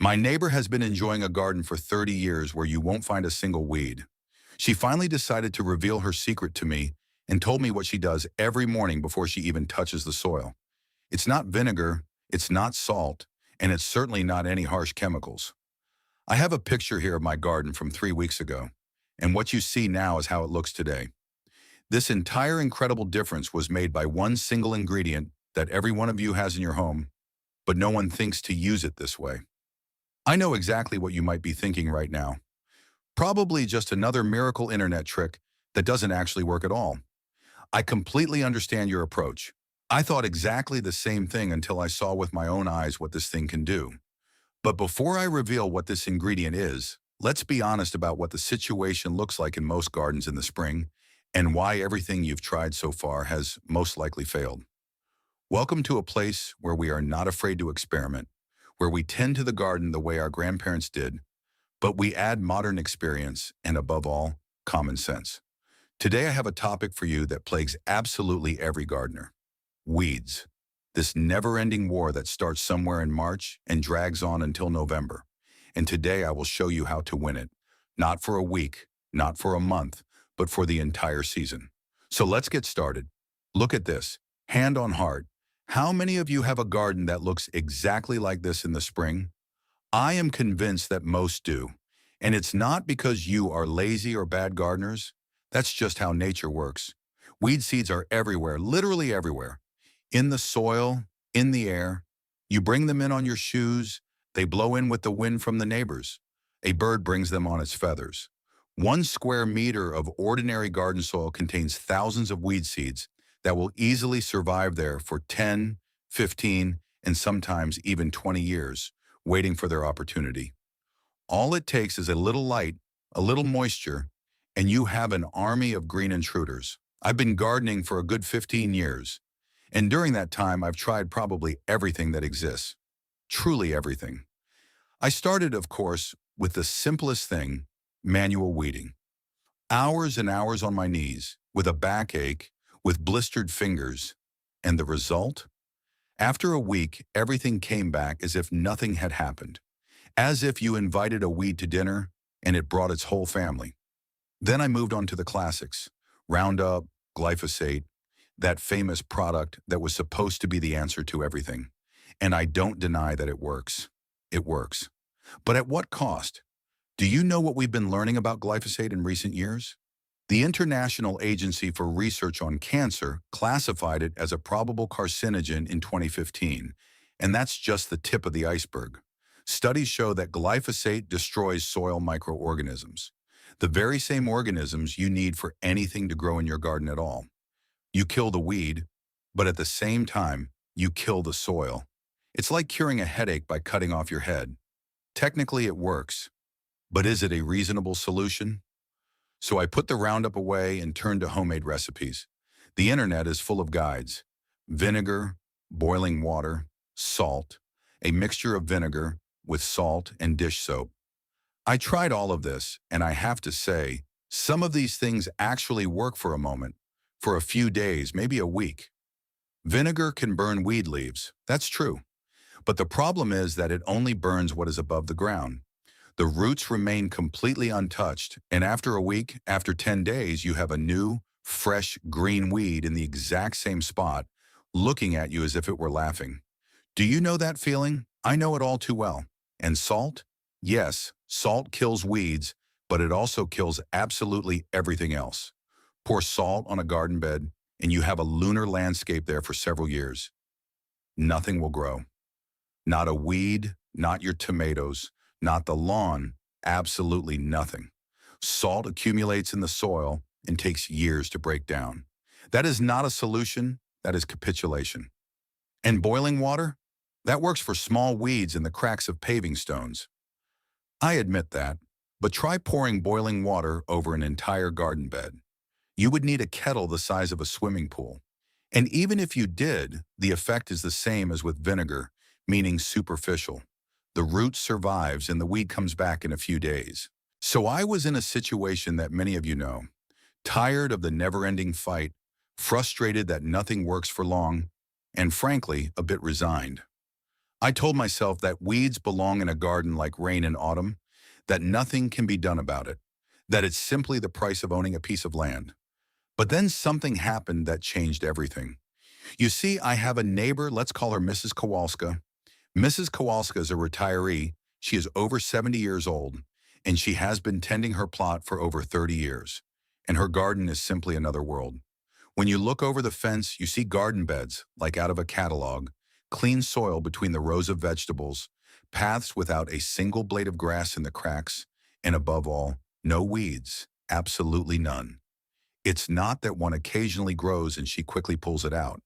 My neighbor has been enjoying a garden for 30 years where you won't find a single weed. She finally decided to reveal her secret to me and told me what she does every morning before she even touches the soil. It's not vinegar, it's not salt, and it's certainly not any harsh chemicals. I have a picture here of my garden from 3 weeks ago, and what you see now is how it looks today. This entire incredible difference was made by one single ingredient that every one of you has in your home, but no one thinks to use it this way. I know exactly what you might be thinking right now. Probably just another miracle internet trick that doesn't actually work at all. I completely understand your approach. I thought exactly the same thing until I saw with my own eyes what this thing can do. But before I reveal what this ingredient is, let's be honest about what the situation looks like in most gardens in the spring and why everything you've tried so far has most likely failed. Welcome to a place where we are not afraid to experiment, where we tend to the garden the way our grandparents did, but we add modern experience and, above all, common sense. Today I have a topic for you that plagues absolutely every gardener: weeds. This never-ending war that starts somewhere in March and drags on until November. And today I will show you how to win it. Not for a week, not for a month, but for the entire season. So let's get started. Look at this, hand on heart. How many of you have a garden that looks exactly like this in the spring? I am convinced that most do. And it's not because you are lazy or bad gardeners. That's just how nature works. Weed seeds are everywhere, literally everywhere. In the soil, in the air. You bring them in on your shoes. They blow in with the wind from the neighbors. A bird brings them on its feathers. 1 square meter of ordinary garden soil contains thousands of weed seeds that will easily survive there for 10, 15, and sometimes even 20 years, waiting for their opportunity. All it takes is a little light, a little moisture, and you have an army of green intruders. I've been gardening for a good 15 years, and during that time I've tried probably everything that exists. Truly everything. I started, of course, with the simplest thing: manual weeding. Hours and hours on my knees, with a backache, with blistered fingers, and the result? After a week, everything came back as if nothing had happened, as if you invited a weed to dinner and it brought its whole family. Then I moved on to the classics: Roundup, glyphosate, that famous product that was supposed to be the answer to everything. And I don't deny that it works. It works. But at what cost? Do you know what we've been learning about glyphosate in recent years? The International Agency for Research on Cancer classified it as a probable carcinogen in 2015, and that's just the tip of the iceberg. Studies show that glyphosate destroys soil microorganisms, the very same organisms you need for anything to grow in your garden at all. You kill the weed, but at the same time, you kill the soil. It's like curing a headache by cutting off your head. Technically, it works, but is it a reasonable solution? So I put the Roundup away and turned to homemade recipes. The internet is full of guides: vinegar, boiling water, salt, a mixture of vinegar with salt and dish soap. I tried all of this, and I have to say, some of these things actually work for a moment, for a few days, maybe a week. Vinegar can burn weed leaves, that's true. But the problem is that it only burns what is above the ground. The roots remain completely untouched, and after a week, after 10 days, you have a new, fresh, green weed in the exact same spot, looking at you as if it were laughing. Do you know that feeling? I know it all too well. And salt? Yes, salt kills weeds, but it also kills absolutely everything else. Pour salt on a garden bed, and you have a lunar landscape there for several years. Nothing will grow. Not a weed, not your tomatoes, not the lawn, absolutely nothing. Salt accumulates in the soil and takes years to break down. That is not a solution, that is capitulation. And boiling water? That works for small weeds in the cracks of paving stones. I admit that, but try pouring boiling water over an entire garden bed. You would need a kettle the size of a swimming pool. And even if you did, the effect is the same as with vinegar, meaning superficial. The root survives and the weed comes back in a few days. So I was in a situation that many of you know, tired of the never-ending fight, frustrated that nothing works for long, and frankly, a bit resigned. I told myself that weeds belong in a garden like rain in autumn, that nothing can be done about it, that it's simply the price of owning a piece of land. But then something happened that changed everything. You see, I have a neighbor, let's call her Mrs. Kowalska. Mrs. Kowalska is a retiree. She is over 70 years old, and she has been tending her plot for over 30 years. And her garden is simply another world. When you look over the fence, you see garden beds, like out of a catalog, clean soil between the rows of vegetables, paths without a single blade of grass in the cracks, and above all, no weeds, absolutely none. It's not that one occasionally grows and she quickly pulls it out.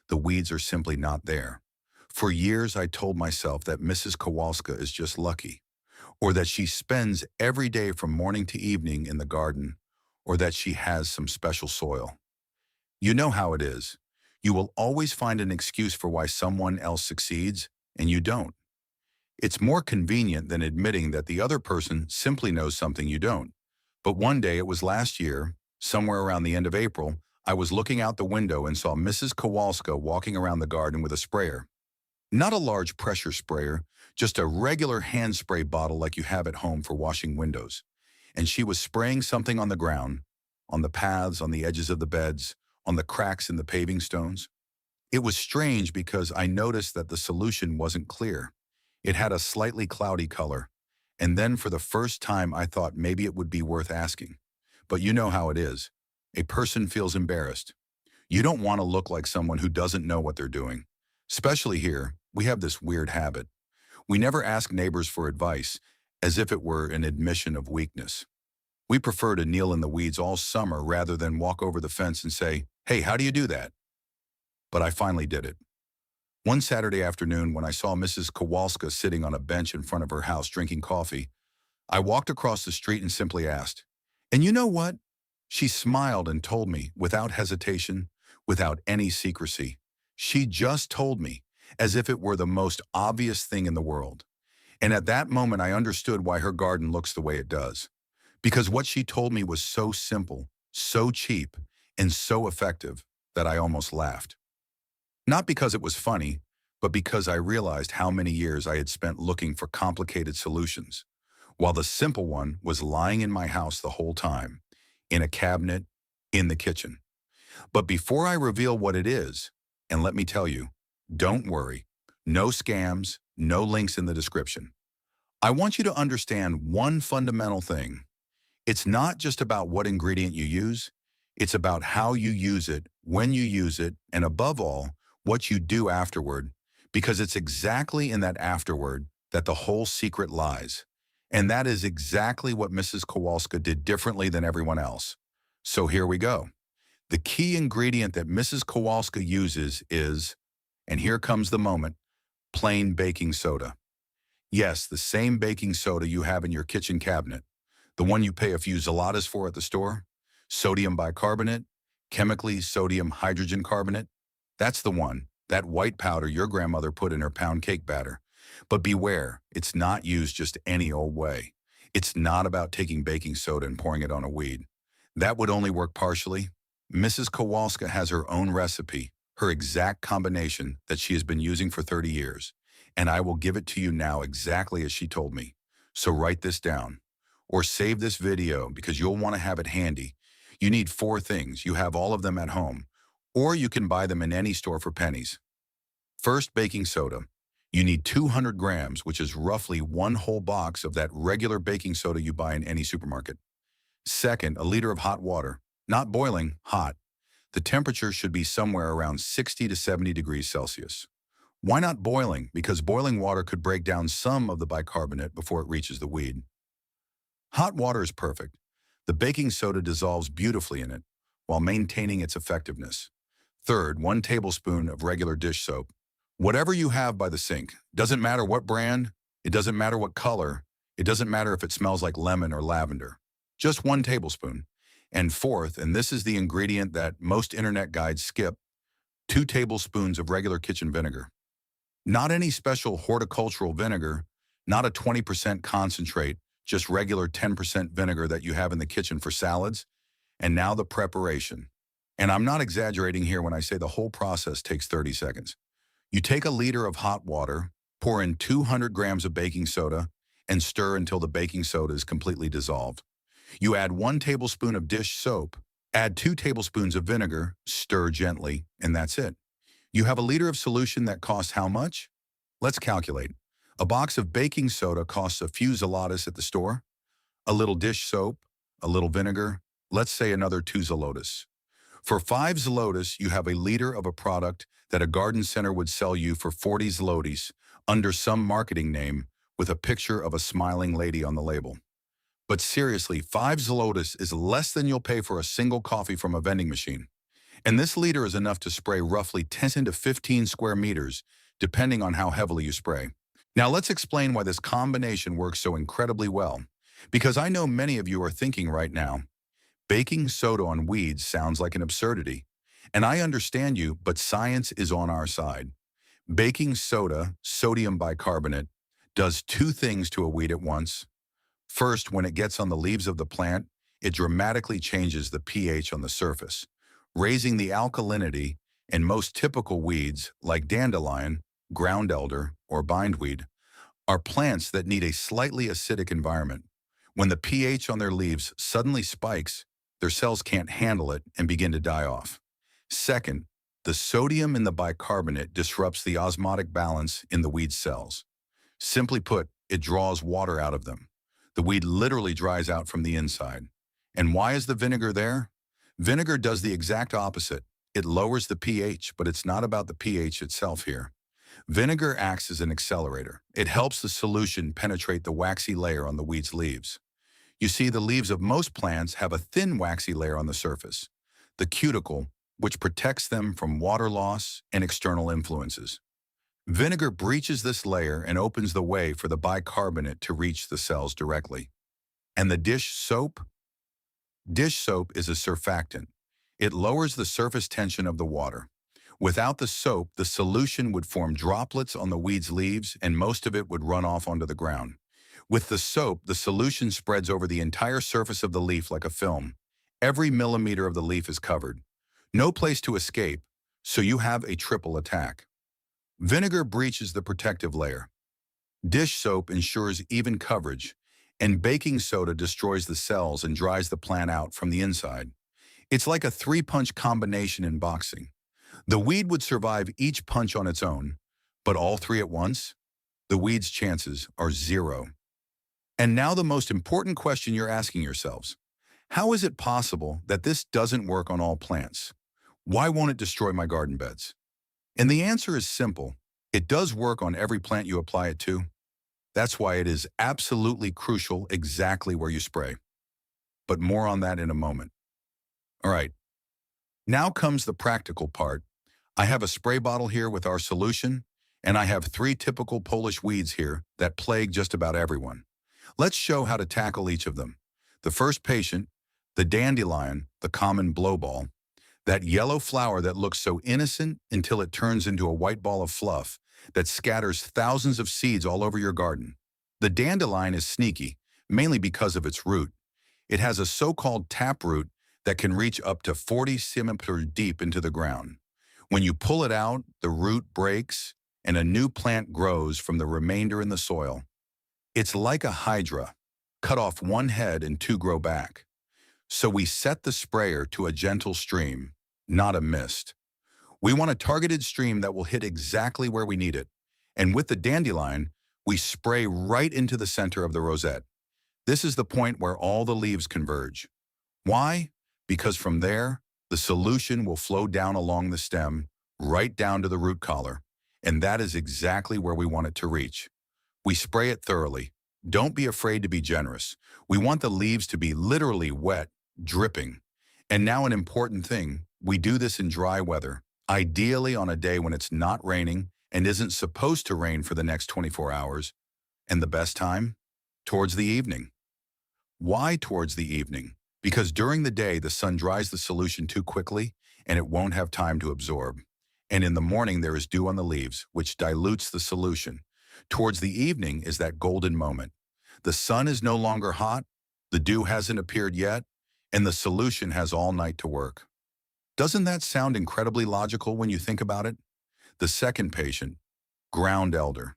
The weeds are simply not there. For years, I told myself that Mrs. Kowalska is just lucky, or that she spends every day from morning to evening in the garden, or that she has some special soil. You know how it is. You will always find an excuse for why someone else succeeds and you don't. It's more convenient than admitting that the other person simply knows something you don't. But one day, it was last year, somewhere around the end of April, I was looking out the window and saw Mrs. Kowalska walking around the garden with a sprayer. Not a large pressure sprayer, just a regular hand spray bottle like you have at home for washing windows. And she was spraying something on the ground, on the paths, on the edges of the beds, on the cracks in the paving stones. It was strange because I noticed that the solution wasn't clear. It had a slightly cloudy color. And then for the first time, I thought maybe it would be worth asking. But you know how it is. A person feels embarrassed. You don't want to look like someone who doesn't know what they're doing. Especially here, we have this weird habit. We never ask neighbors for advice, as if it were an admission of weakness. We prefer to kneel in the weeds all summer rather than walk over the fence and say, "Hey, how do you do that?" But I finally did it. One Saturday afternoon, when I saw Mrs. Kowalska sitting on a bench in front of her house drinking coffee, I walked across the street and simply asked, "And you know what?" She smiled and told me, without hesitation, without any secrecy. She just told me, as if it were the most obvious thing in the world. And at that moment, I understood why her garden looks the way it does. Because what she told me was so simple, so cheap, and so effective that I almost laughed. Not because it was funny, but because I realized how many years I had spent looking for complicated solutions, while the simple one was lying in my house the whole time, in a cabinet, in the kitchen. But before I reveal what it is, and let me tell you, don't worry, no scams, no links in the description. I want you to understand one fundamental thing. It's not just about what ingredient you use, it's about how you use it, when you use it, and above all, what you do afterward, because it's exactly in that afterward that the whole secret lies. And that is exactly what Mrs. Kowalska did differently than everyone else. So here we go. The key ingredient that Mrs. Kowalska uses is, and here comes the moment, plain baking soda. Yes, the same baking soda you have in your kitchen cabinet, the one you pay a few zlotys for at the store, sodium bicarbonate, chemically sodium hydrogen carbonate. That's the one, that white powder your grandmother put in her pound cake batter. But beware, it's not used just any old way. It's not about taking baking soda and pouring it on a weed. That would only work partially. Mrs. Kowalska has her own recipe, her exact combination that she has been using for 30 years. And I will give it to you now exactly as she told me. So write this down. Or save this video because you'll want to have it handy. You need 4 things. You have all of them at home. Or you can buy them in any store for pennies. First, baking soda. You need 200 grams, which is roughly 1 whole box of that regular baking soda you buy in any supermarket. Second, a liter of hot water. Not boiling, hot. The temperature should be somewhere around 60 to 70 degrees Celsius. Why not boiling? Because boiling water could break down some of the bicarbonate before it reaches the weed. Hot water is perfect. The baking soda dissolves beautifully in it, while maintaining its effectiveness. Third, 1 tablespoon of regular dish soap. Whatever you have by the sink, doesn't matter what brand, it doesn't matter what color, it doesn't matter if it smells like lemon or lavender. Just 1 tablespoon. And fourth, and this is the ingredient that most internet guides skip, 2 tablespoons of regular kitchen vinegar. Not any special horticultural vinegar, not a 20% concentrate, just regular 10% vinegar that you have in the kitchen for salads. And now the preparation. And I'm not exaggerating here when I say the whole process takes 30 seconds. You take a liter of hot water, Pour in 200 grams of baking soda and stir until the baking soda is completely dissolved. You add 1 tablespoon of dish soap, add 2 tablespoons of vinegar, stir gently, and that's it. You have a liter of solution that costs how much? Let's calculate. A box of baking soda costs a few zlotys at the store, a little dish soap, a little vinegar, let's say another 2 zlotys. For 5 zlotys, you have a liter of a product that a garden center would sell you for 40 zlotys under some marketing name with a picture of a smiling lady on the label. But seriously, 5 zlotys is less than you'll pay for a single coffee from a vending machine. And this liter is enough to spray roughly 10 to 15 square meters, depending on how heavily you spray. Now let's explain why this combination works so incredibly well. Because I know many of you are thinking right now, baking soda on weeds sounds like an absurdity. And I understand you, but science is on our side. Baking soda, sodium bicarbonate, does 2 things to a weed at once. First, when it gets on the leaves of the plant, it dramatically changes the pH on the surface, raising the alkalinity, and most typical weeds, like dandelion, ground elder, or bindweed, are plants that need a slightly acidic environment. When the pH on their leaves suddenly spikes, their cells can't handle it and begin to die off. Second, the sodium in the bicarbonate disrupts the osmotic balance in the weed cells. Simply put, it draws water out of them. The weed literally dries out from the inside. And why is the vinegar there? Vinegar does the exact opposite. It lowers the pH, but it's not about the pH itself here. Vinegar acts as an accelerator. It helps the solution penetrate the waxy layer on the weed's leaves. You see, the leaves of most plants have a thin waxy layer on the surface, the cuticle, which protects them from water loss and external influences. Vinegar breaches this layer and opens the way for the bicarbonate to reach the cells directly. And the dish soap? Dish soap is a surfactant. It lowers the surface tension of the water. Without the soap, the solution would form droplets on the weed's leaves and most of it would run off onto the ground. With the soap, the solution spreads over the entire surface of the leaf like a film. Every millimeter of the leaf is covered. No place to escape, so you have a triple attack. Vinegar breaches the protective layer. Dish soap ensures even coverage, and baking soda destroys the cells and dries the plant out from the inside. It's like a 3-punch combination in boxing. The weed would survive each punch on its own, but all 3 at once? The weed's chances are 0. And now the most important question you're asking yourselves. How is it possible that this doesn't work on all plants? Why won't it destroy my garden beds? And the answer is simple. It does work on every plant you apply it to. That's why it is absolutely crucial exactly where you spray. But more on that in a moment. All right, now comes the practical part. I have a spray bottle here with our solution, and I have 3 typical Polish weeds here that plague just about everyone. Let's show how to tackle each of them. The first patient, the dandelion, the common blowball, that yellow flower that looks so innocent until it turns into a white ball of fluff that scatters thousands of seeds all over your garden. The dandelion is sneaky, mainly because of its root. It has a so-called taproot that can reach up to 40 centimeters deep into the ground. When you pull it out, the root breaks and a new plant grows from the remainder in the soil. It's like a hydra. Cut off 1 head and 2 grow back. So we set the sprayer to a gentle stream, not a mist. We want a targeted stream that will hit exactly where we need it. And with the dandelion, we spray right into the center of the rosette. This is the point where all the leaves converge. Why? Because from there, the solution will flow down along the stem, right down to the root collar. And that is exactly where we want it to reach. We spray it thoroughly. Don't be afraid to be generous. We want the leaves to be literally wet, dripping. And now an important thing, we do this in dry weather, ideally on a day when it's not raining and isn't supposed to rain for the next 24 hours. And the best time? Towards the evening. Why towards the evening? Because during the day, the sun dries the solution too quickly and it won't have time to absorb. And in the morning, there is dew on the leaves, which dilutes the solution. Towards the evening is that golden moment. The sun is no longer hot, the dew hasn't appeared yet, and the solution has all night to work. Doesn't that sound incredibly logical when you think about it? The second patient, ground elder.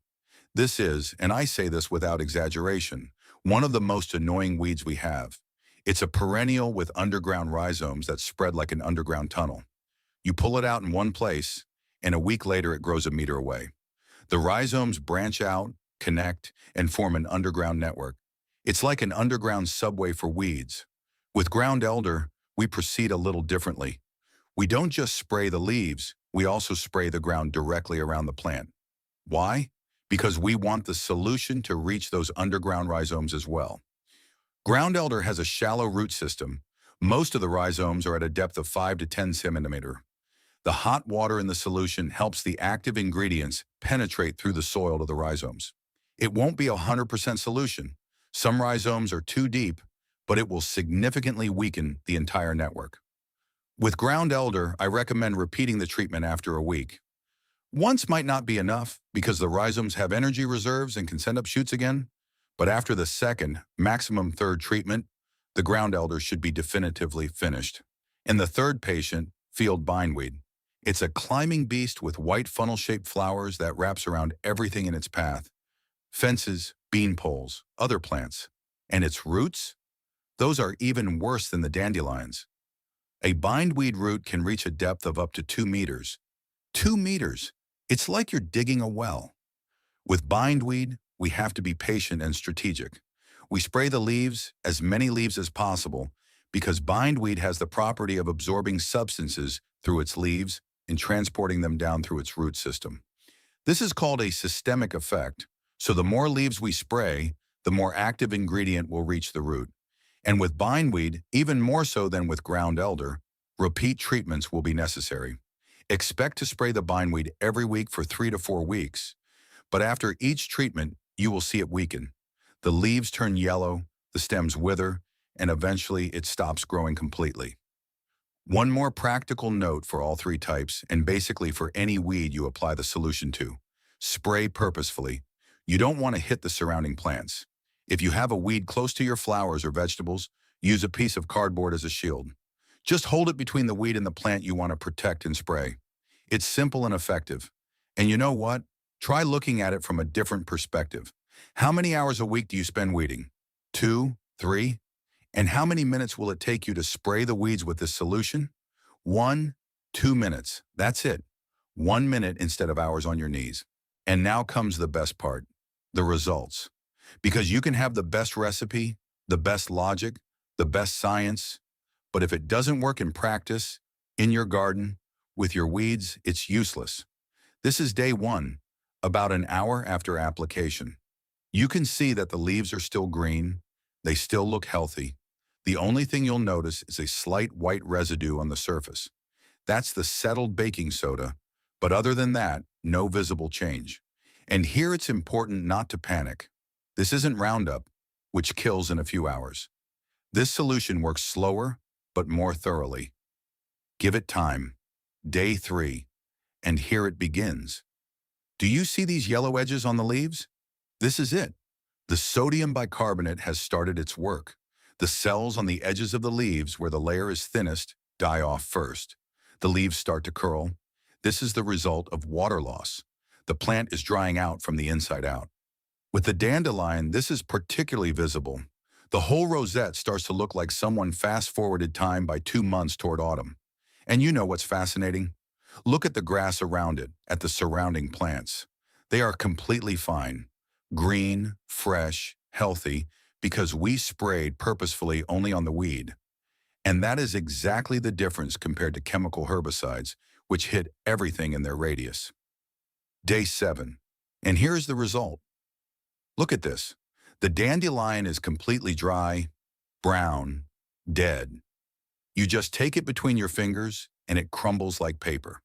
This is, and I say this without exaggeration, one of the most annoying weeds we have. It's a perennial with underground rhizomes that spread like an underground tunnel. You pull it out in one place, and a week later it grows a meter away. The rhizomes branch out, connect, and form an underground network. It's like an underground subway for weeds. With ground elder, we proceed a little differently. We don't just spray the leaves, we also spray the ground directly around the plant. Why? Because we want the solution to reach those underground rhizomes as well. Ground elder has a shallow root system. Most of the rhizomes are at a depth of 5 to 10 centimeter. The hot water in the solution helps the active ingredients penetrate through the soil to the rhizomes. It won't be a 100% solution. Some rhizomes are too deep, but it will significantly weaken the entire network. With ground elder, I recommend repeating the treatment after a week. Once might not be enough because the rhizomes have energy reserves and can send up shoots again, but after the second, maximum third treatment, the ground elder should be definitively finished. In the third patient, field bindweed. It's a climbing beast with white funnel-shaped flowers that wraps around everything in its path. Fences, bean poles, other plants. And its roots? Those are even worse than the dandelions. A bindweed root can reach a depth of up to 2 meters. 2 meters! It's like you're digging a well. With bindweed, we have to be patient and strategic. We spray the leaves, as many leaves as possible, because bindweed has the property of absorbing substances through its leaves and transporting them down through its root system. This is called a systemic effect, so the more leaves we spray, the more active ingredient will reach the root. And with bindweed, even more so than with ground elder, repeat treatments will be necessary. Expect to spray the bindweed every week for 3 to 4 weeks, but after each treatment, you will see it weaken. The leaves turn yellow, the stems wither, and eventually it stops growing completely. One more practical note for all 3 types, and basically for any weed you apply the solution to. Spray purposefully. You don't want to hit the surrounding plants. If you have a weed close to your flowers or vegetables, use a piece of cardboard as a shield. Just hold it between the weed and the plant you want to protect and spray. It's simple and effective. And you know what? Try looking at it from a different perspective. How many hours a week do you spend weeding? 2, 3? And how many minutes will it take you to spray the weeds with this solution? 1, 2 minutes. That's it. 1 minute instead of hours on your knees. And now comes the best part, the results. Because you can have the best recipe, the best logic, the best science, but if it doesn't work in practice, in your garden, with your weeds, it's useless. This is day 1, about an hour after application. You can see that the leaves are still green, they still look healthy. The only thing you'll notice is a slight white residue on the surface. That's the settled baking soda, but other than that, no visible change. And here it's important not to panic. This isn't Roundup, which kills in a few hours. This solution works slower, but more thoroughly. Give it time. Day 3. And here it begins. Do you see these yellow edges on the leaves? This is it. The sodium bicarbonate has started its work. The cells on the edges of the leaves where the layer is thinnest die off first. The leaves start to curl. This is the result of water loss. The plant is drying out from the inside out. With the dandelion, this is particularly visible. The whole rosette starts to look like someone fast-forwarded time by 2 months toward autumn. And you know what's fascinating? Look at the grass around it, at the surrounding plants. They are completely fine, green, fresh, healthy, because we sprayed purposefully only on the weed. And that is exactly the difference compared to chemical herbicides, which hit everything in their radius. Day 7. And here's the result. Look at this. The dandelion is completely dry, brown, dead. You just take it between your fingers and it crumbles like paper.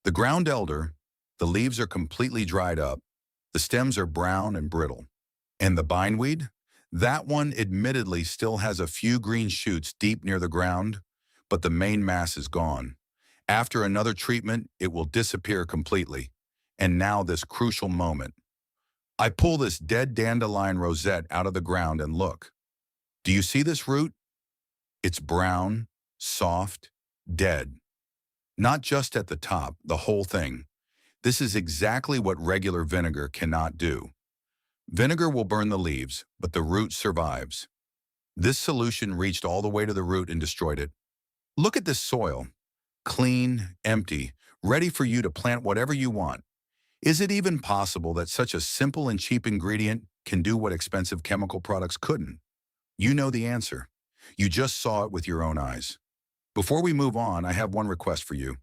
The ground elder, the leaves are completely dried up, the stems are brown and brittle. And the bindweed? That one admittedly still has a few green shoots deep near the ground, but the main mass is gone. After another treatment, it will disappear completely. And now this crucial moment. I pull this dead dandelion rosette out of the ground and look. Do you see this root? It's brown, soft, dead. Not just at the top, the whole thing. This is exactly what regular vinegar cannot do. Vinegar will burn the leaves, but the root survives. This solution reached all the way to the root and destroyed it. Look at this soil. Clean, empty, ready for you to plant whatever you want. Is it even possible that such a simple and cheap ingredient can do what expensive chemical products couldn't? You know the answer. You just saw it with your own eyes. Before we move on, I have one request for you.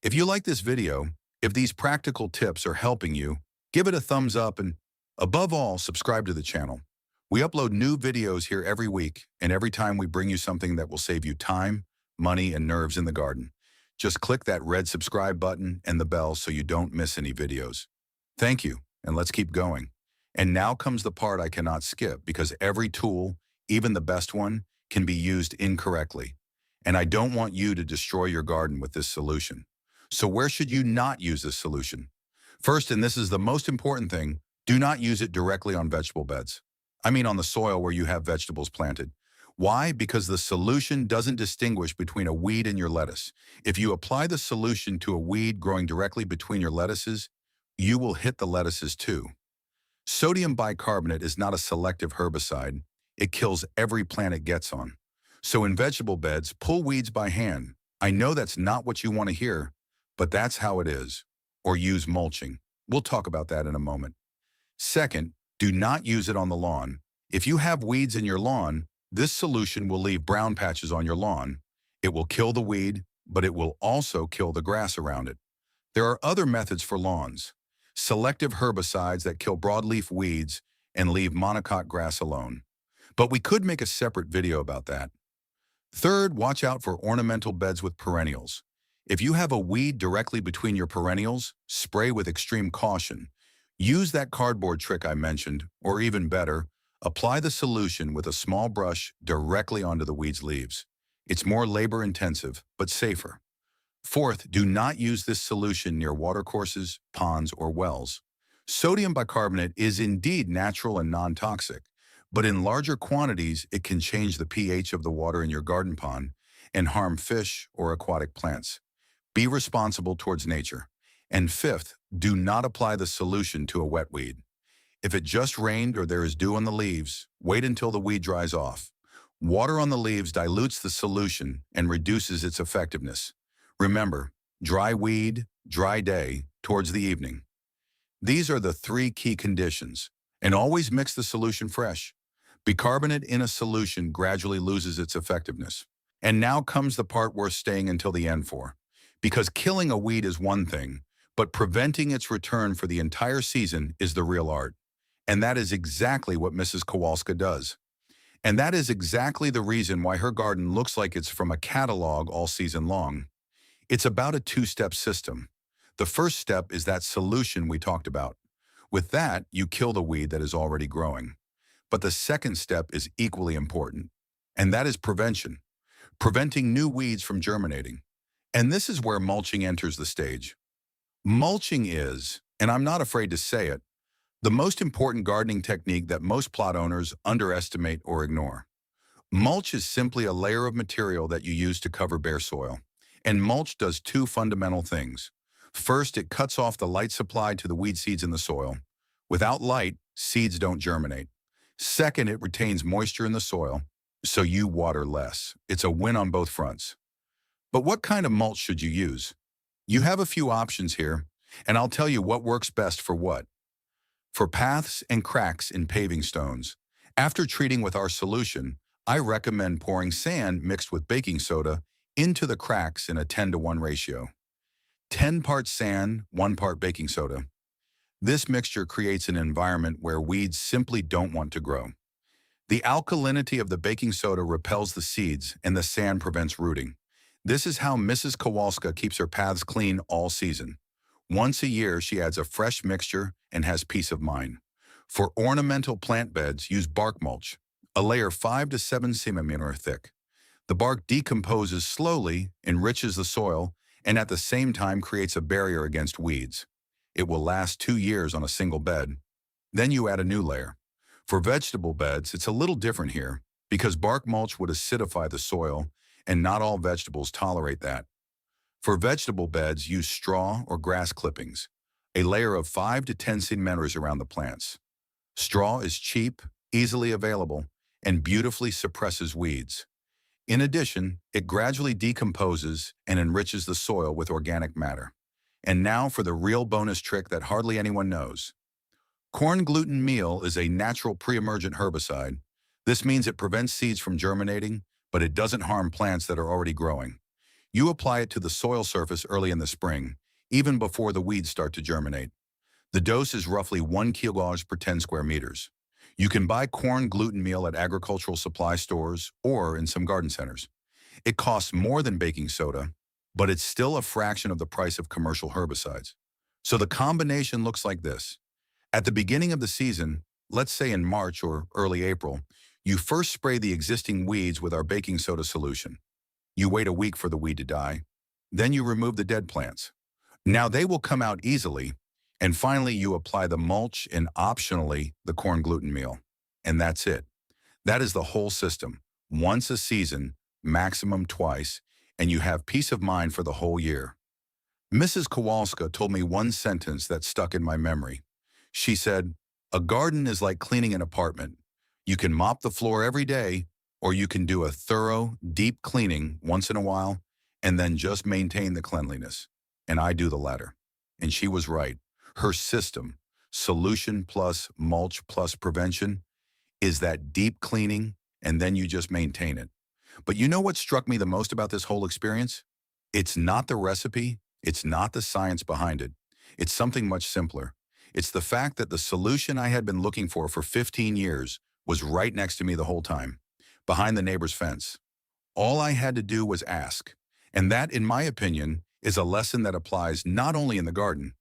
If you like this video, if these practical tips are helping you, give it a thumbs up and, above all, subscribe to the channel. We upload new videos here every week, and every time we bring you something that will save you time, money, and nerves in the garden. Just click that red subscribe button and the bell so you don't miss any videos. Thank you, and let's keep going. And now comes the part I cannot skip because every tool, even the best one, can be used incorrectly. And I don't want you to destroy your garden with this solution. So where should you not use this solution? First, and this is the most important thing, do not use it directly on vegetable beds. I mean on the soil where you have vegetables planted. Why? Because the solution doesn't distinguish between a weed and your lettuce. If you apply the solution to a weed growing directly between your lettuces, you will hit the lettuces too. Sodium bicarbonate is not a selective herbicide. It kills every plant it gets on. So in vegetable beds, pull weeds by hand. I know that's not what you want to hear, but that's how it is. Or use mulching. We'll talk about that in a moment. Second, do not use it on the lawn. If you have weeds in your lawn, this solution will leave brown patches on your lawn. It will kill the weed, but it will also kill the grass around it. There are other methods for lawns. Selective herbicides that kill broadleaf weeds and leave monocot grass alone. But we could make a separate video about that. Third, watch out for ornamental beds with perennials. If you have a weed directly between your perennials, spray with extreme caution. Use that cardboard trick I mentioned, or even better, apply the solution with a small brush directly onto the weed's leaves. It's more labor-intensive, but safer. Fourth, do not use this solution near watercourses, ponds, or wells. Sodium bicarbonate is indeed natural and non-toxic, but in larger quantities, it can change the pH of the water in your garden pond and harm fish or aquatic plants. Be responsible towards nature. And fifth, do not apply the solution to a wet weed. If it just rained or there is dew on the leaves, wait until the weed dries off. Water on the leaves dilutes the solution and reduces its effectiveness. Remember, dry weed, dry day, towards the evening. These are the three key conditions. And always mix the solution fresh. Bicarbonate in a solution gradually loses its effectiveness. And now comes the part worth staying until the end for. Because killing a weed is one thing, but preventing its return for the entire season is the real art. And that is exactly what Mrs. Kowalska does. And that is exactly the reason why her garden looks like it's from a catalog all season long. It's about a two-step system. The first step is that solution we talked about. With that, you kill the weed that is already growing. But the second step is equally important, and that is prevention. Preventing new weeds from germinating. And this is where mulching enters the stage. Mulching is, and I'm not afraid to say it, the most important gardening technique that most plot owners underestimate or ignore. Mulch is simply a layer of material that you use to cover bare soil. And mulch does two fundamental things. First, it cuts off the light supply to the weed seeds in the soil. Without light, seeds don't germinate. Second, it retains moisture in the soil, so you water less. It's a win on both fronts. But what kind of mulch should you use? You have a few options here, and I'll tell you what works best for what. For paths and cracks in paving stones, after treating with our solution, I recommend pouring sand mixed with baking soda into the cracks in a 10-to-1 ratio. 10 parts sand, 1 part baking soda. This mixture creates an environment where weeds simply don't want to grow. The alkalinity of the baking soda repels the seeds and the sand prevents rooting. This is how Mrs. Kowalska keeps her paths clean all season. Once a year, she adds a fresh mixture and has peace of mind. For ornamental plant beds, use bark mulch, a layer 5 to 7 cm thick. The bark decomposes slowly, enriches the soil, and at the same time creates a barrier against weeds. It will last 2 years on a single bed. Then you add a new layer. For vegetable beds, it's a little different here because bark mulch would acidify the soil, and not all vegetables tolerate that. For vegetable beds, use straw or grass clippings, a layer of 5 to 10 centimeters around the plants. Straw is cheap, easily available, and beautifully suppresses weeds. In addition, it gradually decomposes and enriches the soil with organic matter. And now for the real bonus trick that hardly anyone knows. Corn gluten meal is a natural pre-emergent herbicide. This means it prevents seeds from germinating, but it doesn't harm plants that are already growing. You apply it to the soil surface early in the spring, even before the weeds start to germinate. The dose is roughly 1 kilograms per 10 square meters. You can buy corn gluten meal at agricultural supply stores or in some garden centers. It costs more than baking soda, but it's still a fraction of the price of commercial herbicides. So the combination looks like this. At the beginning of the season, let's say in March or early April, you first spray the existing weeds with our baking soda solution. You wait a week for the weed to die. Then you remove the dead plants. Now they will come out easily. And finally, you apply the mulch and optionally the corn gluten meal. And that's it. That is the whole system. Once a season, maximum twice, and you have peace of mind for the whole year. Mrs. Kowalska told me one sentence that stuck in my memory. She said, "A garden is like cleaning an apartment. You can mop the floor every day, or you can do a thorough, deep cleaning once in a while, and then just maintain the cleanliness." And I do the latter. And she was right. Her system, solution plus mulch plus prevention, is that deep cleaning, and then you just maintain it. But you know what struck me the most about this whole experience? It's not the recipe, it's not the science behind it. It's something much simpler. It's the fact that the solution I had been looking for 15 years was right next to me the whole time, behind the neighbor's fence. All I had to do was ask. And that, in my opinion, is a lesson that applies not only in the garden.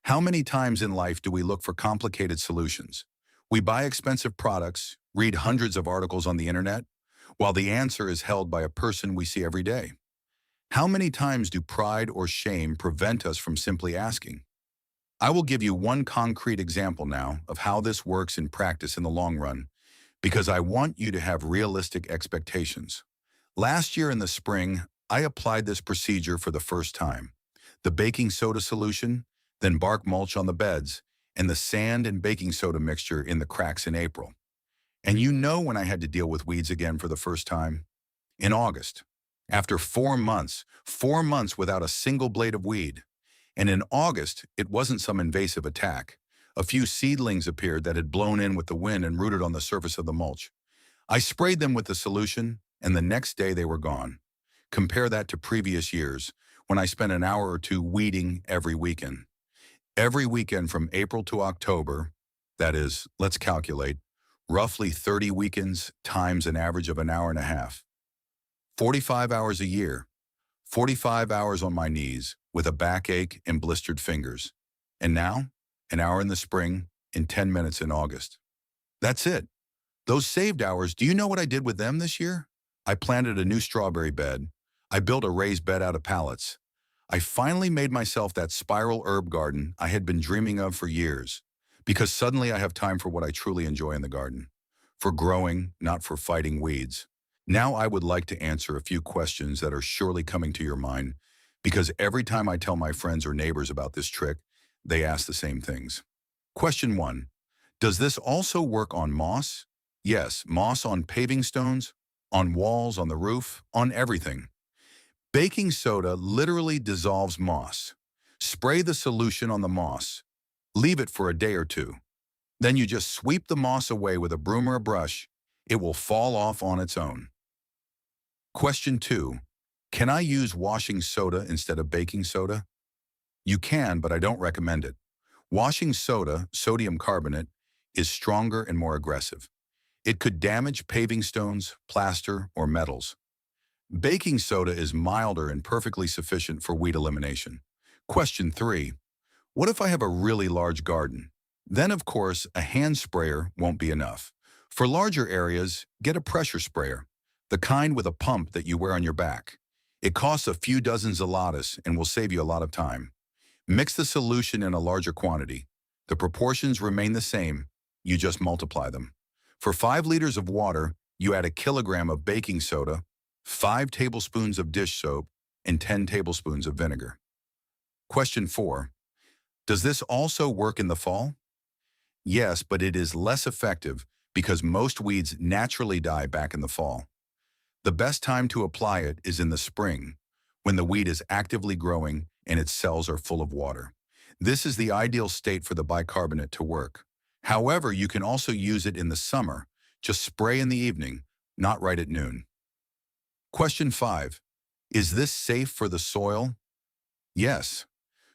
How many times in life do we look for complicated solutions? We buy expensive products, read hundreds of articles on the internet, while the answer is held by a person we see every day. How many times do pride or shame prevent us from simply asking? I will give you one concrete example now of how this works in practice in the long run, because I want you to have realistic expectations. Last year in the spring, I applied this procedure for the first time. The baking soda solution, then bark mulch on the beds, and the sand and baking soda mixture in the cracks in April. And you know when I had to deal with weeds again for the first time? In August. After 4 months without a single blade of weed. And in August, it wasn't some invasive attack. A few seedlings appeared that had blown in with the wind and rooted on the surface of the mulch. I sprayed them with the solution, and the next day they were gone. Compare that to previous years, when I spent an hour or two weeding every weekend. Every weekend from April to October, that is, let's calculate, roughly 30 weekends times an average of an hour and a half. 45 hours a year, 45 hours on my knees with a backache and blistered fingers. And now, an hour in the spring and 10 minutes in August. That's it. Those saved hours, do you know what I did with them this year? I planted a new strawberry bed. I built a raised bed out of pallets. I finally made myself that spiral herb garden I had been dreaming of for years, because suddenly I have time for what I truly enjoy in the garden, for growing, not for fighting weeds. Now I would like to answer a few questions that are surely coming to your mind, because every time I tell my friends or neighbors about this trick, they ask the same things. Question 1. Does this also work on moss? Yes, moss on paving stones, on walls, on the roof, on everything. Baking soda literally dissolves moss. Spray the solution on the moss. Leave it for a day or two. Then you just sweep the moss away with a broom or a brush. It will fall off on its own. Question 2. Can I use washing soda instead of baking soda? You can, but I don't recommend it. Washing soda, sodium carbonate, is stronger and more aggressive. It could damage paving stones, plaster, or metals. Baking soda is milder and perfectly sufficient for weed elimination. Question 3. What if I have a really large garden? Then, of course, a hand sprayer won't be enough. For larger areas, get a pressure sprayer, the kind with a pump that you wear on your back. It costs a few dozen zlotys and will save you a lot of time. Mix the solution in a larger quantity. The proportions remain the same, you just multiply them. For 5 liters of water, you add a kilogram of baking soda, 5 tablespoons of dish soap, and 10 tablespoons of vinegar. Question 4. Does this also work in the fall? Yes, but it is less effective because most weeds naturally die back in the fall. The best time to apply it is in the spring, when the weed is actively growing and its cells are full of water. This is the ideal state for the bicarbonate to work. However, you can also use it in the summer. Just spray in the evening, not right at noon. Question 5. Is this safe for the soil? Yes.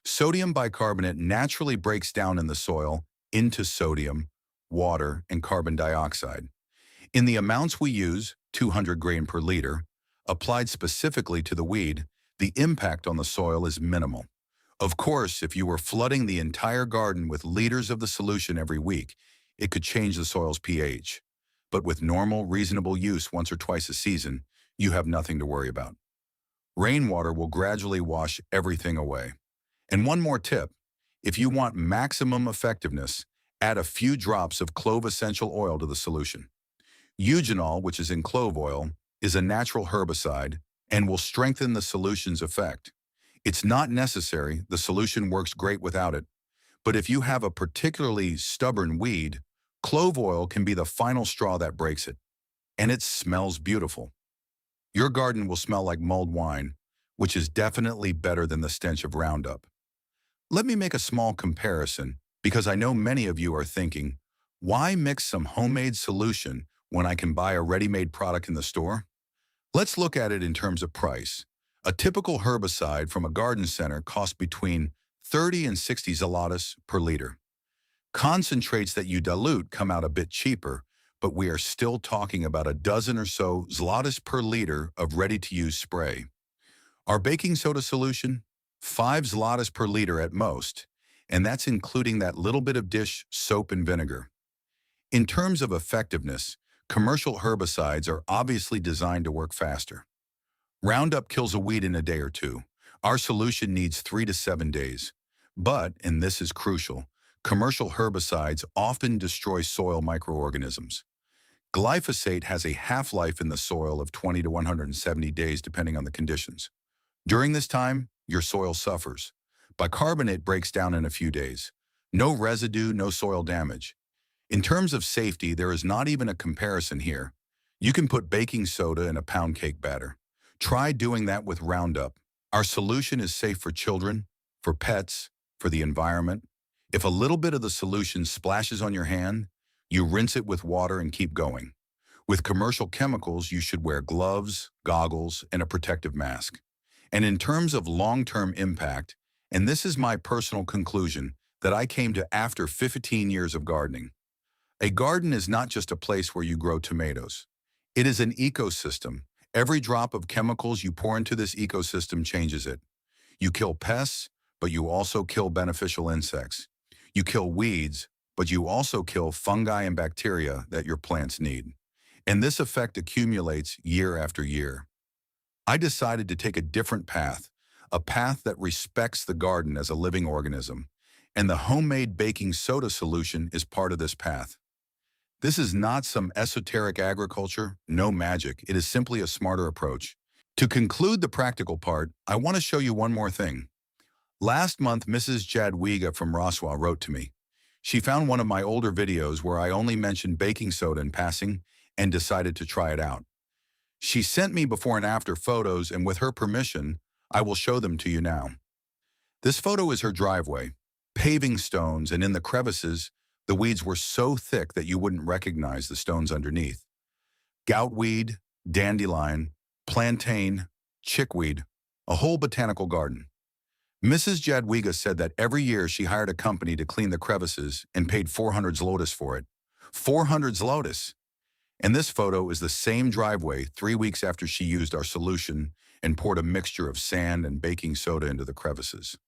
Sodium bicarbonate naturally breaks down in the soil into sodium, water, and carbon dioxide. In the amounts we use, 200 grain per liter, applied specifically to the weed, the impact on the soil is minimal. Of course, if you were flooding the entire garden with liters of the solution every week, it could change the soil's pH. But with normal, reasonable use once or twice a season, you have nothing to worry about. Rainwater will gradually wash everything away. And one more tip, if you want maximum effectiveness, add a few drops of clove essential oil to the solution. Eugenol, which is in clove oil, is a natural herbicide and will strengthen the solution's effect. It's not necessary, the solution works great without it, but if you have a particularly stubborn weed, clove oil can be the final straw that breaks it. And it smells beautiful. Your garden will smell like mulled wine, which is definitely better than the stench of Roundup. Let me make a small comparison, because I know many of you are thinking, why mix some homemade solution when I can buy a ready-made product in the store? Let's look at it in terms of price. A typical herbicide from a garden center costs between 30 and 60 zlotys per liter. Concentrates that you dilute come out a bit cheaper, but we are still talking about a dozen or so zlotys per liter of ready-to-use spray. Our baking soda solution? 5 zlotys per liter at most, and that's including that little bit of dish soap and vinegar. In terms of effectiveness, commercial herbicides are obviously designed to work faster. Roundup kills a weed in a day or two. Our solution needs 3 to 7 days. But, and this is crucial, commercial herbicides often destroy soil microorganisms. Glyphosate has a half-life in the soil of 20 to 170 days depending on the conditions. During this time, your soil suffers. Bicarbonate breaks down in a few days. No residue, no soil damage. In terms of safety, there is not even a comparison here. You can put baking soda in a pound cake batter. Try doing that with Roundup. Our solution is safe for children, for pets, for the environment. If a little bit of the solution splashes on your hand, you rinse it with water and keep going. With commercial chemicals, you should wear gloves, goggles, and a protective mask. And in terms of long-term impact, and this is my personal conclusion that I came to after 15 years of gardening, a garden is not just a place where you grow tomatoes. It is an ecosystem. Every drop of chemicals you pour into this ecosystem changes it. You kill pests, but you also kill beneficial insects. You kill weeds, but you also kill fungi and bacteria that your plants need. And this effect accumulates year after year. I decided to take a different path, a path that respects the garden as a living organism, and the homemade baking soda solution is part of this path. This is not some esoteric agriculture, no magic. It is simply a smarter approach. To conclude the practical part, I want to show you one more thing. Last month, Mrs. Jadwiga from Roswell wrote to me. She found one of my older videos where I only mentioned baking soda in passing and decided to try it out. She sent me before and after photos, and with her permission, I will show them to you now. This photo is her driveway, paving stones, and in the crevices, the weeds were so thick that you wouldn't recognize the stones underneath. Goutweed, dandelion, plantain, chickweed, a whole botanical garden. Mrs. Jadwiga said that every year she hired a company to clean the crevices and paid 400 zlotys for it. 400 zlotys! And this photo is the same driveway 3 weeks after she used our solution and poured a mixture of sand and baking soda into the crevices.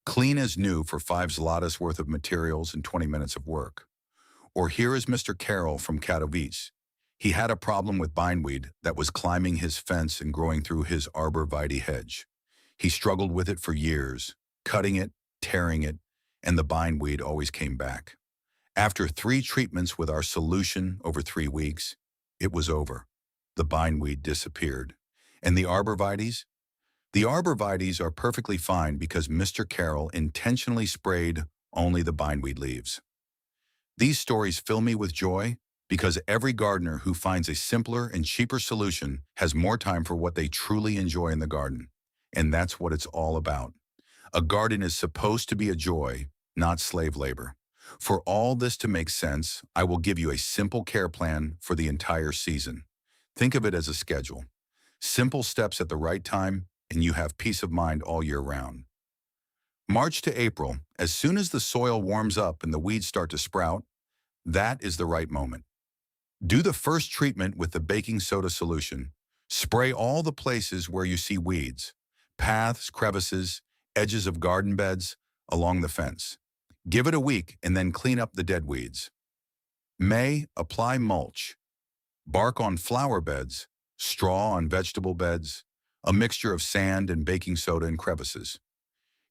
Clean as new for 5 zlotys worth of materials and 20 minutes of work. Or here is Mr. Carroll from Katowice. He had a problem with bindweed that was climbing his fence and growing through his arborvitae hedge. He struggled with it for years, cutting it, tearing it, and the bindweed always came back. After 3 treatments with our solution over 3 weeks, it was over. The bindweed disappeared. And the arborvitaes? The arborvitaes are perfectly fine because Mr. Carroll intentionally sprayed only the bindweed leaves. These stories fill me with joy because every gardener who finds a simpler and cheaper solution has more time for what they truly enjoy in the garden. And that's what it's all about. A garden is supposed to be a joy, not slave labor. For all this to make sense, I will give you a simple care plan for the entire season. Think of it as a schedule. Simple steps at the right time, and you have peace of mind all year round. March to April, as soon as the soil warms up and the weeds start to sprout, that is the right moment. Do the first treatment with the baking soda solution. Spray all the places where you see weeds, paths, crevices, edges of garden beds, along the fence. Give it a week and then clean up the dead weeds. May, apply mulch. Bark on flower beds, straw on vegetable beds, a mixture of sand and baking soda in crevices.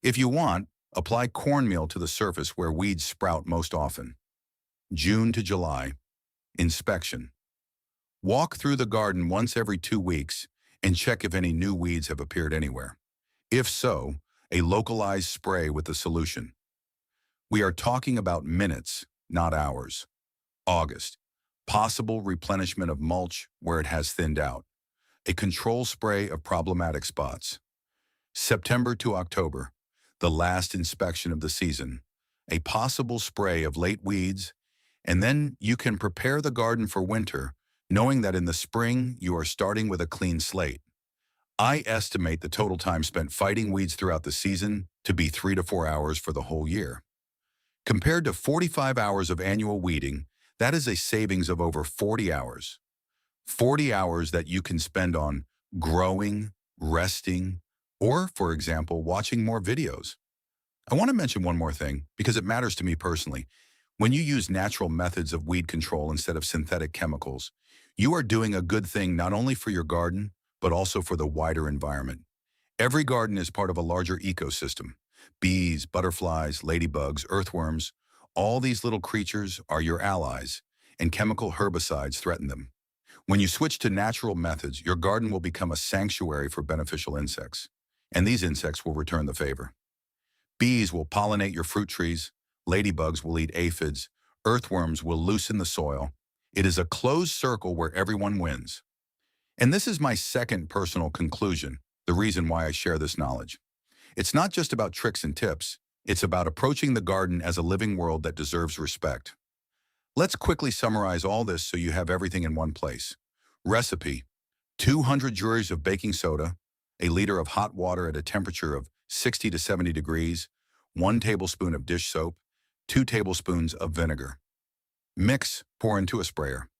If you want, apply cornmeal to the surface where weeds sprout most often. June to July, inspection. Walk through the garden once every 2 weeks and check if any new weeds have appeared anywhere. If so, a localized spray with the solution. We are talking about minutes, not hours. August, possible replenishment of mulch where it has thinned out. A control spray of problematic spots. September to October, the last inspection of the season. A possible spray of late weeds, and then you can prepare the garden for winter, knowing that in the spring you are starting with a clean slate. I estimate the total time spent fighting weeds throughout the season to be 3 to 4 hours for the whole year. Compared to 45 hours of annual weeding, that is a savings of over 40 hours. 40 hours that you can spend on growing, resting, or, for example, watching more videos. I want to mention one more thing because it matters to me personally. When you use natural methods of weed control instead of synthetic chemicals, you are doing a good thing not only for your garden, but also for the wider environment. Every garden is part of a larger ecosystem. Bees, butterflies, ladybugs, earthworms, all these little creatures are your allies, and chemical herbicides threaten them. When you switch to natural methods, your garden will become a sanctuary for beneficial insects, and these insects will return the favor. Bees will pollinate your fruit trees, ladybugs will eat aphids, earthworms will loosen the soil. It is a closed circle where everyone wins. And this is my second personal conclusion, the reason why I share this knowledge. It's not just about tricks and tips, it's about approaching the garden as a living world that deserves respect. Let's quickly summarize all this so you have everything in one place. Recipe: 200 joules of baking soda, a liter of hot water at a temperature of 60 to 70 degrees, 1 tablespoon of dish soap, 2 tablespoons of vinegar. Mix, pour into a sprayer.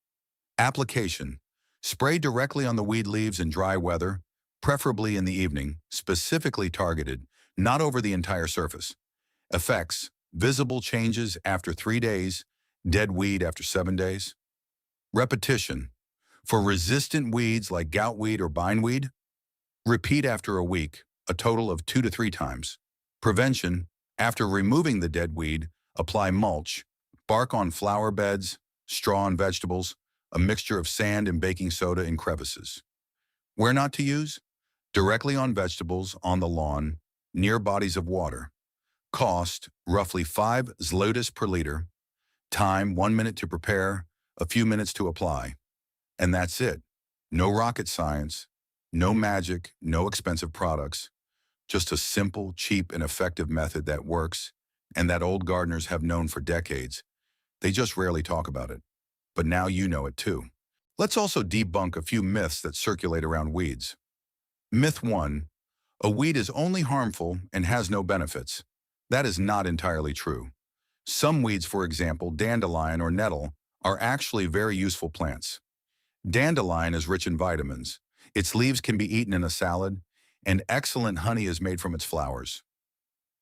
Application: spray directly on the weed leaves in dry weather, preferably in the evening, specifically targeted, not over the entire surface. Effects: visible changes after 3 days, dead weed after 7 days. Repetition: for resistant weeds like goutweed or bindweed, repeat after a week, a total of 2 to 3 times. Prevention: after removing the dead weed, apply mulch, bark on flower beds, straw on vegetables, a mixture of sand and baking soda in crevices. Where not to use? Directly on vegetables, on the lawn, near bodies of water. Cost: roughly 5 zlotys per liter. Time: 1 minute to prepare, a few minutes to apply. And that's it. No rocket science, no magic, no expensive products. Just a simple, cheap, and effective method that works and that old gardeners have known for decades. They just rarely talk about it. But now you know it too. Let's also debunk a few myths that circulate around weeds. Myth 1: a weed is only harmful and has no benefits. That is not entirely true. Some weeds, for example, dandelion or nettle, are actually very useful plants. Dandelion is rich in vitamins. Its leaves can be eaten in a salad, and excellent honey is made from its flowers.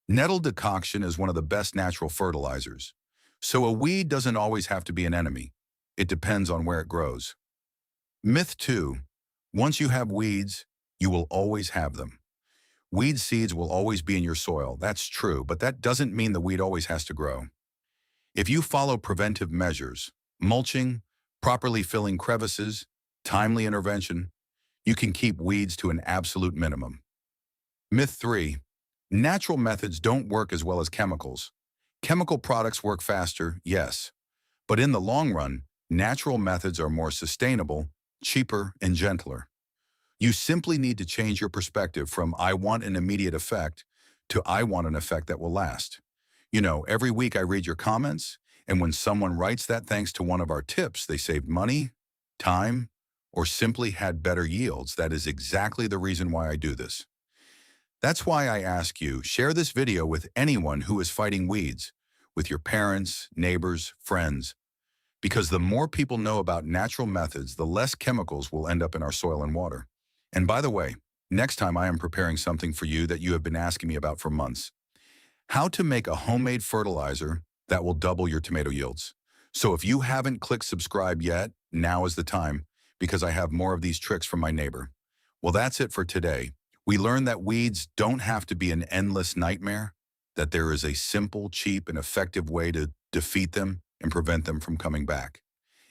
Nettle decoction is one of the best natural fertilizers. So a weed doesn't always have to be an enemy. It depends on where it grows. Myth 2: once you have weeds, you will always have them. Weed seeds will always be in your soil. That's true, but that doesn't mean the weed always has to grow. If you follow preventive measures, mulching, properly filling crevices, timely intervention, you can keep weeds to an absolute minimum. Myth 3: natural methods don't work as well as chemicals. Chemical products work faster, yes, But in the long run, natural methods are more sustainable, cheaper, and gentler. You simply need to change your perspective from "I want an immediate effect" to "I want an effect that will last." Every week I read your comments, and when someone writes that thanks to one of our tips, they saved money, time, or simply had better yields, that is exactly the reason why I do this. That's why I ask you, share this video with anyone who is fighting weeds, with your parents, neighbors, friends, because the more people know about natural methods, the less chemicals will end up in our soil and water. And by the way, next time I am preparing something for you that you have been asking me about for months: how to make a homemade fertilizer that will double your tomato yields. So if you haven't clicked subscribe yet, now is the time, because I have more of these tricks from my neighbor. Well, that's it for today. We learned that weeds don't have to be an endless nightmare, that there is a simple, cheap, and effective way to defeat them and prevent them from coming back,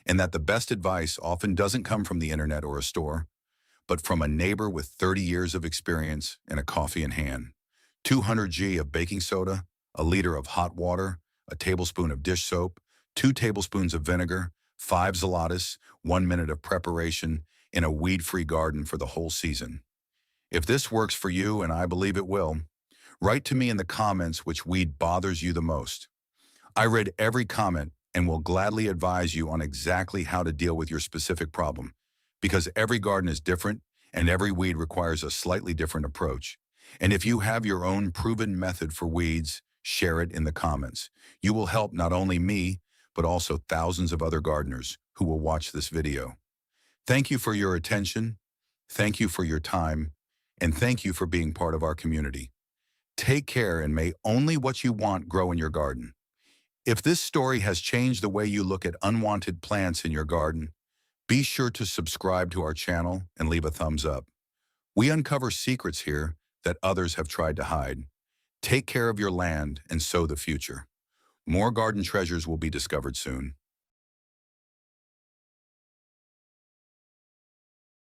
and that the best advice often doesn't come from the internet or a store, but from a neighbor with 30 years of experience and a coffee in hand. 200 g of baking soda, a liter of hot water, a tablespoon of dish soap, 2 tablespoons of vinegar, 5 zalotes, 1 minute of preparation, in a weed-free garden for the whole season. If this works for you, and I believe it will, write to me in the comments which weed bothers you the most. I read every comment and will gladly advise you on exactly how to deal with your specific problem, because every garden is different and every weed requires a slightly different approach. And if you have your own proven method for weeds, share it in the comments. You will help not only me, but also thousands of other gardeners who will watch this video. Thank you for your attention, thank you for your time, and thank you for being part of our community. Take care, and may only what you want grow in your garden. If this story has changed the way you look at unwanted plants in your garden, be sure to subscribe to our channel and leave a thumbs up. We uncover secrets here that others have tried to hide. Take care of your land and sow the future. More garden treasures will be discovered soon.